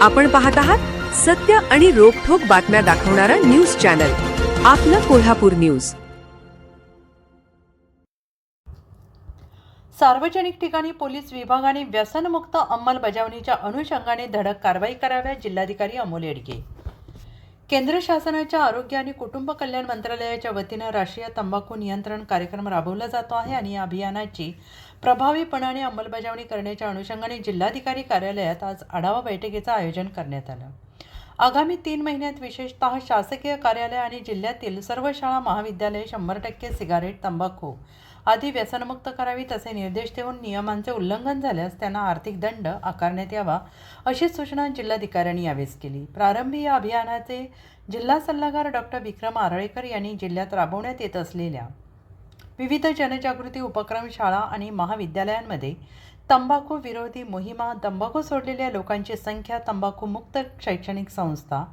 आपण पाहत आहात सत्य आणि रोखठोक बातम्या दाखवणारा न्यूज चॅनल आपलं कोल्हापूर न्यूज। सार्वजनिक ठिकाणी पोलीस विभागाने व्यसनमुक्त अंमलबजावणीच्या अनुषंगाने धडक कारवाई कराव्या। जिल्हाधिकारी अमोल येडगे। केंद्र शासनाच्या आरोग्य आणि कुटुंब कल्याण मंत्रालयाच्या वतीने राष्ट्रीय तंबाखू नियंत्रण कार्यक्रम राबवला जातो आहे आणि या अभियानाची प्रभावीपणाने अंमलबजावणी करण्याच्या अनुषंगाने जिल्हाधिकारी कार्यालयात आज आढावा बैठकीचे आयोजन करण्यात आले। आगामी 3 महिन्यात विशेषतः शासकीय कार्यालय आणि जिल्ह्यातील सर्व शाळा महाविद्यालये 100% सिगारेट, तंबाखू आदी व्यसनमुक्त करावी असे निर्देश देऊन नियमांचे उल्लंघन झाल्यास त्यांना आर्थिक दंड आकारण्यात यावा अशी सूचना जिल्हाधिकाऱ्यांनी यावेळी केली। प्रारंभी या अभियानाचे जिल्हा सल्लागार डॉक्टर विक्रम आरळेकर यांनी जिल्ह्यात राबवण्यात येत असलेल्या विविध जनजागृती उपक्रम, शाळा आणि महाविद्यालयांमध्ये तंबाखू विरोधी मोहिमा, तंबाखू सोडलेल्या लोकांची संख्या, तंबाखू मुक्त शैक्षणिक संस्था,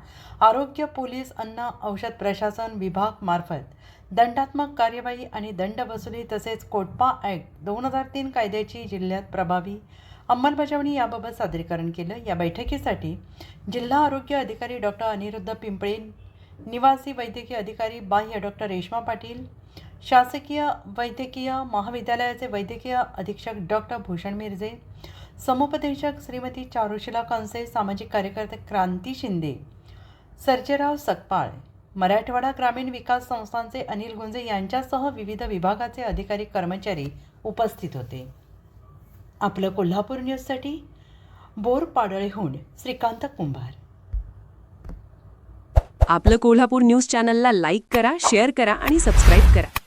आरोग्य, पोलीस, अन्न औषध प्रशासन विभाग मार्फत दंडात्मक कार्यवाही आणि दंड वसुली तसेच कोटपा ॲक्ट 2003 कायद्याची जिल्ह्यात प्रभावी अंमलबजावणी याबाबत सादरीकरण केलं। या बैठकीसाठी जिल्हा आरोग्य अधिकारी डॉक्टर अनिरुद्ध पिंपळे, निवासी वैद्यकीय अधिकारी बाह्य डॉक्टर रेश्मा पाटील, शासकीय वैद्यकीय महाविद्यालयाचे वैद्यकीय अधीक्षक डॉक्टर भूषण मिर्जे, समुपदेशक श्रीमती चारुशिला कंसे, सामाजिक कार्यकर्ते क्रांती शिंदे, सर्जेराव सकपाळ, मराठवाडा ग्रामीण विकास संस्थांचे अनिल गुंजे यांच्यासह विविध विभागाचे अधिकारी कर्मचारी उपस्थित होते। आपलं कोल्हापूर न्यूजसाठी बोरपाडळेहून श्रीकांत कुंभार। आपलं कोल्हापूर न्यूज चॅनलला लाईक करा, शेअर करा आणि सबस्क्राईब करा।